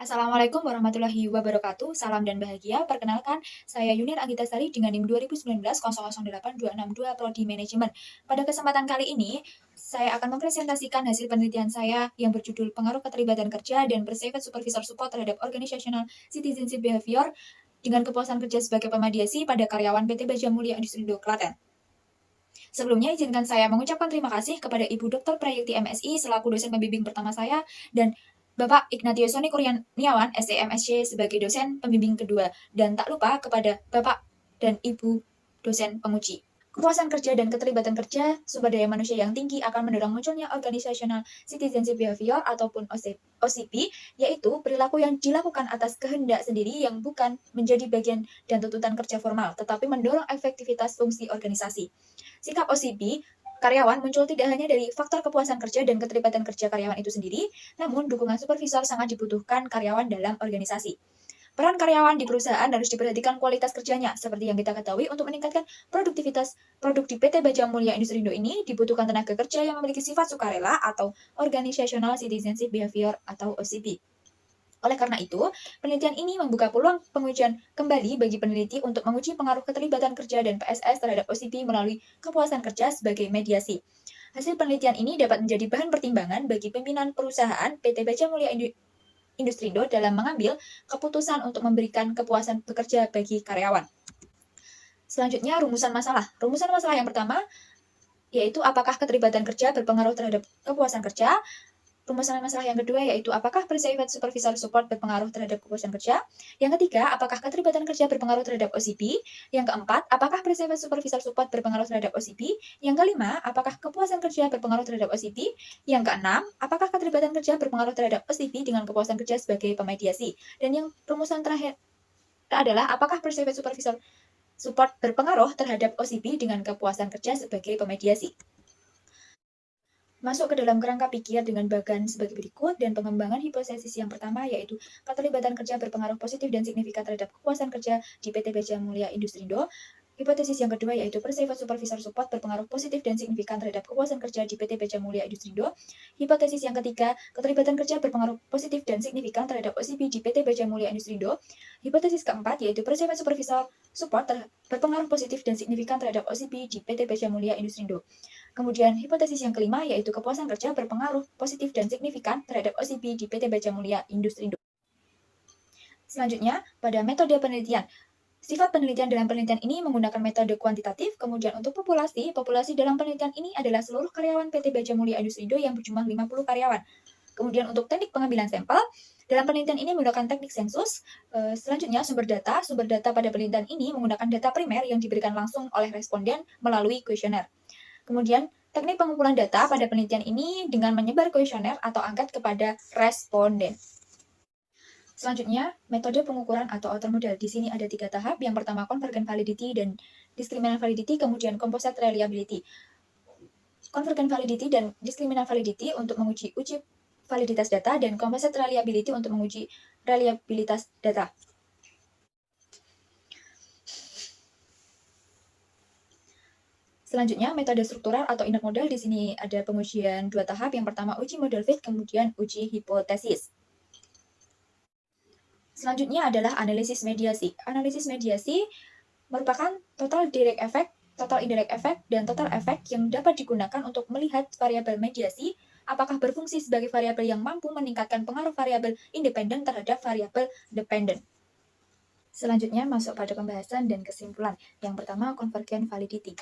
Assalamualaikum warahmatullahi wabarakatuh. Salam dan bahagia. Perkenalkan, saya Yunir Anggita Sari dengan NIM 2019 008262 Prodi Manajemen. Pada kesempatan kali ini, saya akan mempresentasikan hasil penelitian saya yang berjudul Pengaruh Keterlibatan Kerja dan Bersifat Supervisor Support terhadap Organizational Citizenship Behavior dengan kepuasan kerja sebagai pemediasi pada karyawan PT Baja Mulia Industrindo Klaten. Sebelumnya, izinkan saya mengucapkan terima kasih kepada Ibu Dr. Prayukti MSI selaku dosen pembimbing pertama saya dan Bapak Ignatius Soni Kurniawan, SEMSC sebagai dosen pembimbing kedua, dan tak lupa kepada Bapak dan Ibu dosen penguji. Kepuasan kerja dan keterlibatan kerja sumber daya manusia yang tinggi akan mendorong munculnya Organizational Citizenship Behavior ataupun OCP, yaitu perilaku yang dilakukan atas kehendak sendiri yang bukan menjadi bagian dan tuntutan kerja formal, tetapi mendorong efektivitas fungsi organisasi. Sikap OCP karyawan muncul tidak hanya dari faktor kepuasan kerja dan keterlibatan kerja karyawan itu sendiri, namun dukungan supervisor sangat dibutuhkan karyawan dalam organisasi. Peran karyawan di perusahaan harus diperhatikan kualitas kerjanya. Seperti yang kita ketahui, untuk meningkatkan produktivitas produk di PT Baja Mulia Industrindo ini dibutuhkan tenaga kerja yang memiliki sifat sukarela atau Organizational Citizenship Behavior atau OCB. Oleh karena itu, penelitian ini membuka peluang pengujian kembali bagi peneliti untuk menguji pengaruh keterlibatan kerja dan PSS terhadap OCP melalui kepuasan kerja sebagai mediasi. Hasil penelitian ini dapat menjadi bahan pertimbangan bagi pimpinan perusahaan PT Baja Mulia Industrindo dalam mengambil keputusan untuk memberikan kepuasan bekerja bagi karyawan. Selanjutnya, rumusan masalah. Rumusan masalah yang pertama yaitu apakah keterlibatan kerja berpengaruh terhadap kepuasan kerja. Rumusan masalah yang kedua yaitu apakah Private Supervisor Support berpengaruh terhadap kepuasan kerja. Yang ketiga, apakah keterlibatan kerja berpengaruh terhadap OCP. Yang keempat, apakah Private Supervisor Support berpengaruh terhadap OCP. Yang kelima, apakah kepuasan kerja berpengaruh terhadap OCP. Yang keenam, apakah keterlibatan kerja berpengaruh terhadap OCP dengan kepuasan kerja sebagai pemediasi. Dan yang rumusan terakhir adalah apakah Private Supervisor Support berpengaruh terhadap OCP dengan kepuasan kerja sebagai pemediasi. Masuk ke dalam kerangka pikir dengan bagan sebagai berikut, dan pengembangan hipotesis yang pertama yaitu keterlibatan kerja berpengaruh positif dan signifikan terhadap kepuasan kerja di PT Baja Mulia Industrindo. Hipotesis yang kedua yaitu Private Supervisor Support berpengaruh positif dan signifikan terhadap kepuasan kerja di PT Baja Mulia Industrindo. Hipotesis yang ketiga, keterlibatan kerja berpengaruh positif dan signifikan terhadap OCP di PT Baja Mulia Industrindo. Hipotesis keempat yaitu Private Supervisor Support berpengaruh positif dan signifikan terhadap OCP di PT Baja Mulia Industrindo. Kemudian hipotesis yang kelima yaitu kepuasan kerja berpengaruh positif dan signifikan terhadap OCP di PT Baja Mulia Industrindo. Selanjutnya, pada metode penelitian. Sifat penelitian dalam penelitian ini menggunakan metode kuantitatif. Kemudian untuk populasi dalam penelitian ini adalah seluruh karyawan PT Baja Mulia Industrindo yang berjumlah 50 karyawan. Kemudian untuk teknik pengambilan sampel, dalam penelitian ini menggunakan teknik sensus. Selanjutnya sumber data pada penelitian ini menggunakan data primer yang diberikan langsung oleh responden melalui kuesioner. Kemudian teknik pengumpulan data pada penelitian ini dengan menyebar kuesioner atau angket kepada responden. Selanjutnya, metode pengukuran atau outer model. Di sini ada 3 tahap. Yang pertama, convergent validity dan discriminant validity, kemudian composite reliability. Convergent validity dan discriminant validity untuk menguji validitas data, dan composite reliability untuk menguji reliabilitas data. Selanjutnya, metode struktural atau inner model. Di sini ada pengujian 2 tahap. Yang pertama, uji model fit, kemudian uji hipotesis. Selanjutnya adalah analisis mediasi. Analisis mediasi merupakan total direct effect, total indirect effect, dan total effect yang dapat digunakan untuk melihat variabel mediasi apakah berfungsi sebagai variabel yang mampu meningkatkan pengaruh variabel independen terhadap variabel dependent. Selanjutnya masuk pada pembahasan dan kesimpulan. Yang pertama, convergent validity.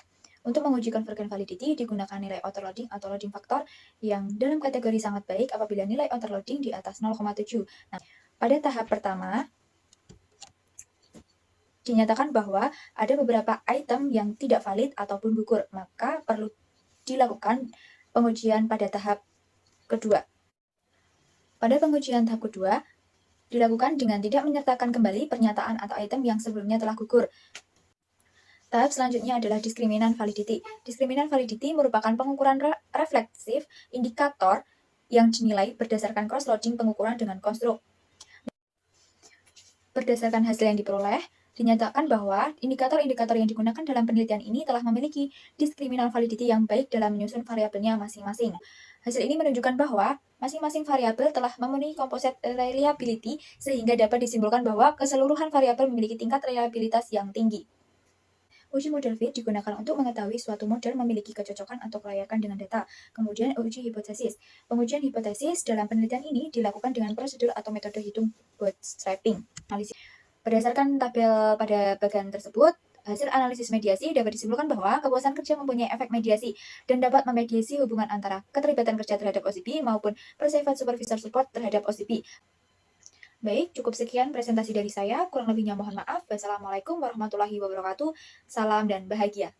Untuk menguji convergent validity digunakan nilai overloading atau loading factor yang dalam kategori sangat baik apabila nilai overloading di atas 0,7. Nah, pada tahap pertama, dinyatakan bahwa ada beberapa item yang tidak valid ataupun gugur, maka perlu dilakukan pengujian pada tahap kedua. Pada pengujian tahap kedua, dilakukan dengan tidak menyertakan kembali pernyataan atau item yang sebelumnya telah gugur. Tahap selanjutnya adalah discriminant validity. Discriminant validity merupakan pengukuran refleksif indikator yang dinilai berdasarkan cross-loading pengukuran dengan konstruk. Berdasarkan hasil yang diperoleh, dinyatakan bahwa indikator-indikator yang digunakan dalam penelitian ini telah memiliki discriminant validity yang baik dalam menyusun variabelnya masing-masing. Hasil ini menunjukkan bahwa masing-masing variabel telah memenuhi composite reliability sehingga dapat disimpulkan bahwa keseluruhan variabel memiliki tingkat reliabilitas yang tinggi. Uji model fit digunakan untuk mengetahui suatu model memiliki kecocokan atau kelayakan dengan data. Kemudian uji hipotesis. Pengujian hipotesis dalam penelitian ini dilakukan dengan prosedur atau metode hitung bootstrapping. Berdasarkan tabel pada bagian tersebut, hasil analisis mediasi dapat disimpulkan bahwa kepuasan kerja mempunyai efek mediasi dan dapat memediasi hubungan antara keterlibatan kerja terhadap OCP maupun Perceived Supervisor Support terhadap OCP. Baik, cukup sekian presentasi dari saya. Kurang lebihnya mohon maaf. Wassalamualaikum warahmatullahi wabarakatuh. Salam dan bahagia.